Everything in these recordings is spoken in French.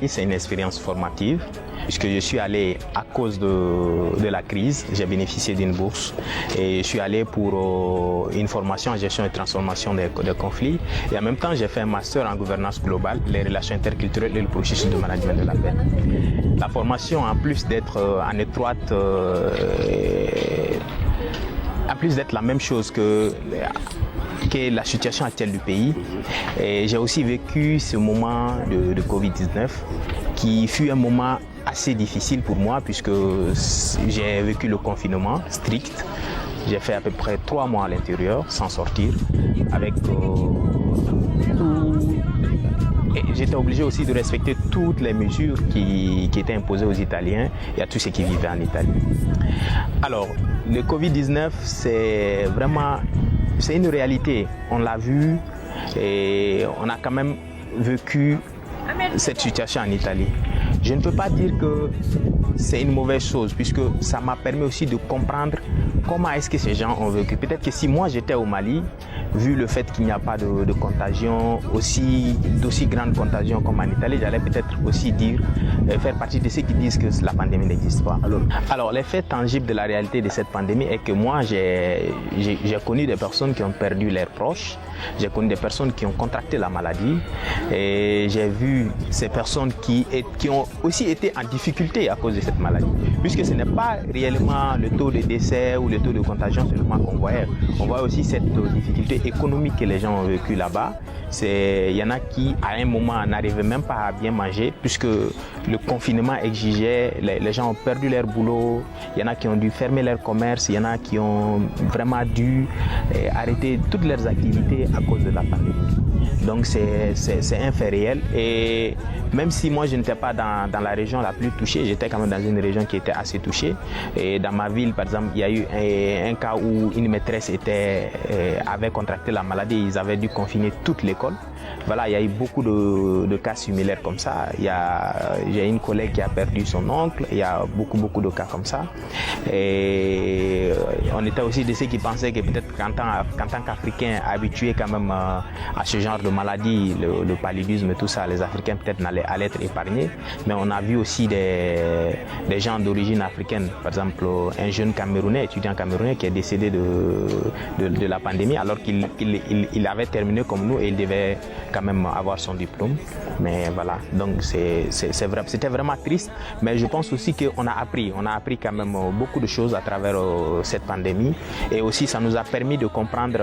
C'est une expérience formative puisque je suis allé à cause de la crise. J'ai bénéficié d'une bourse et je suis allé pour une formation en gestion et transformation des conflits. Et en même temps, j'ai fait un master en gouvernance globale, les relations interculturelles et le processus de management de la paix. La formation, en plus d'être en étroite, en plus d'être la même chose que la situation actuelle du pays. J'ai aussi vécu ce moment de Covid-19 qui fut un moment assez difficile pour moi puisque j'ai vécu le confinement strict. J'ai fait à peu près 3 mois à l'intérieur sans sortir avec et j'étais obligé aussi de respecter toutes les mesures qui étaient imposées aux Italiens et à tous ceux qui vivaient en Italie. Alors, le Covid-19, c'est une réalité. On l'a vu et on a quand même vécu cette situation en Italie. Je ne peux pas dire que c'est une mauvaise chose puisque ça m'a permis aussi de comprendre comment est-ce que ces gens ont vécu. Peut-être que si moi j'étais au Mali, vu le fait qu'il n'y a pas de contagion, d'aussi grande contagion comme en Italie, j'allais peut-être aussi faire partie de ceux qui disent que la pandémie n'existe pas. Alors l'effet tangible de la réalité de cette pandémie est que moi j'ai connu des personnes qui ont perdu leurs proches, j'ai connu des personnes qui ont contracté la maladie et j'ai vu ces personnes qui ont aussi été en difficulté à cause de cette maladie. Puisque ce n'est pas réellement le taux de décès ou le taux de contagion seulement qu'on voyait. On voit aussi cette difficulté économique que les gens ont vécu là-bas. Il y en a qui, à un moment, n'arrivaient même pas à bien manger puisque le confinement exigeait, les gens ont perdu leur boulot, il y en a qui ont dû fermer leur commerce, il y en a qui ont vraiment dû arrêter toutes leurs activités à cause de la pandémie. Donc c'est un fait réel et même si moi je n'étais pas dans la région la plus touchée, j'étais quand même dans une région qui était assez touchée. Et dans ma ville, par exemple, il y a eu un cas où une maîtresse avait contracté la maladie, ils avaient dû confiner toute l'école. Voilà, il y a eu beaucoup de cas similaires comme ça. J'ai une collègue qui a perdu son oncle, il y a beaucoup de cas comme ça. Et on était aussi de ceux qui pensaient que peut-être qu'en tant qu'Africains habitués quand même à ce genre de maladie, le paludisme et tout ça, les Africains peut-être allaient être épargnés. Mais on a vu aussi des gens d'origine africaine, par exemple un jeune Camerounais, étudiant camerounais qui est décédé de la pandémie alors qu'il avait terminé comme nous et il devait quand même avoir son diplôme. Mais voilà, donc c'était vraiment triste. Mais je pense aussi qu'on a appris quand même beaucoup de choses à travers cette pandémie. Et aussi ça nous a permis de comprendre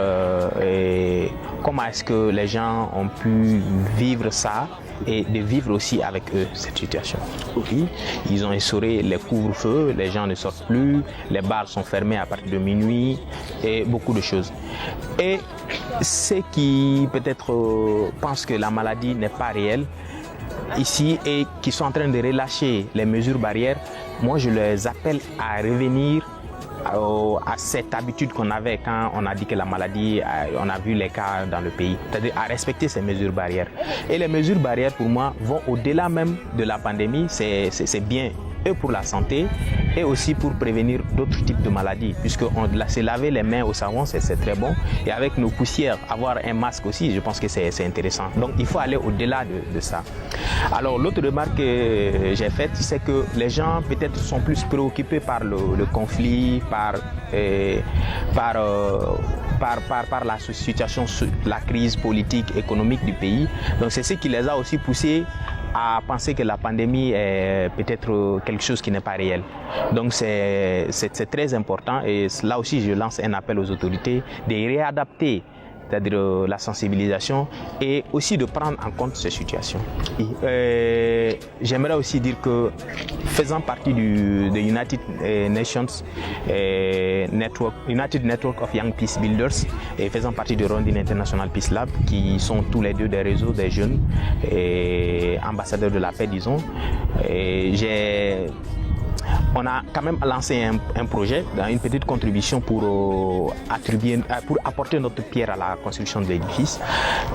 comment est-ce que les gens ont pu vivre ça et de vivre aussi avec eux cette situation. Oui, ils ont instauré les couvre-feux, les gens ne sortent plus, les bars sont fermés à partir de minuit et beaucoup de choses. Et ceux qui peut-être pensent que la maladie n'est pas réelle ici et qui sont en train de relâcher les mesures barrières, moi je les appelle à revenir à cette habitude qu'on avait quand on a dit que la maladie, on a vu les cas dans le pays, c'est-à-dire à respecter ces mesures barrières. Et les mesures barrières pour moi vont au-delà même de la pandémie, c'est bien et pour la santé et aussi pour prévenir d'autres types de maladies puisque se laver les mains au savon c'est très bon et avec nos poussières avoir un masque aussi je pense que c'est intéressant, donc il faut aller au-delà de ça. Alors l'autre remarque que j'ai faite c'est que les gens peut-être sont plus préoccupés par le conflit, par la situation, la crise politique, économique du pays, donc c'est ce qui les a aussi poussés à penser que la pandémie est peut-être quelque chose qui n'est pas réel. Donc c'est très important et là aussi je lance un appel aux autorités de réadapter, c'est-à-dire la sensibilisation et aussi de prendre en compte ces situations. J'aimerais aussi dire que faisant partie de United Nations United Network of Young Peace Builders et faisant partie de Rondine International Peace Lab qui sont tous les deux des réseaux des jeunes et ambassadeurs de la paix disons. on a quand même lancé un projet, une petite contribution pour apporter notre pierre à la construction de l'édifice.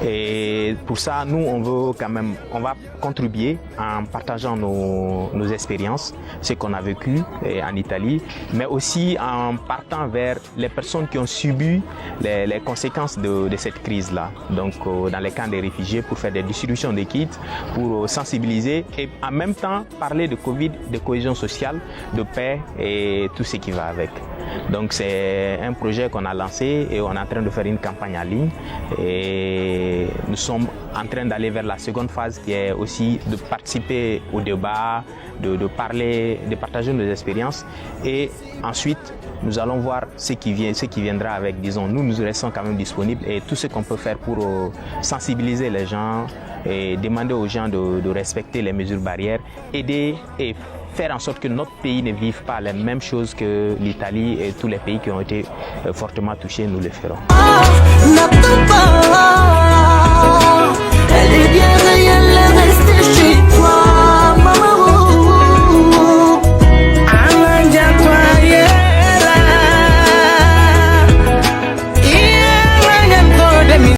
Et pour ça, nous, on va contribuer en partageant nos expériences, ce qu'on a vécu en Italie, mais aussi en partant vers les personnes qui ont subi les conséquences de cette crise-là. Donc, dans les camps des réfugiés, pour faire des distributions de kits, pour sensibiliser et en même temps parler de Covid, de cohésion sociale, de paix et tout ce qui va avec. Donc c'est un projet qu'on a lancé et on est en train de faire une campagne en ligne et nous sommes en train d'aller vers la seconde phase qui est aussi de participer au débat, de parler, de partager nos expériences et ensuite nous allons voir ce qui viendra avec, disons, nous restons quand même disponibles et tout ce qu'on peut faire pour sensibiliser les gens et demander aux gens de respecter les mesures barrières, aider et faire en sorte que notre pays ne vive pas les mêmes choses que l'Italie et tous les pays qui ont été fortement touchés, nous le ferons.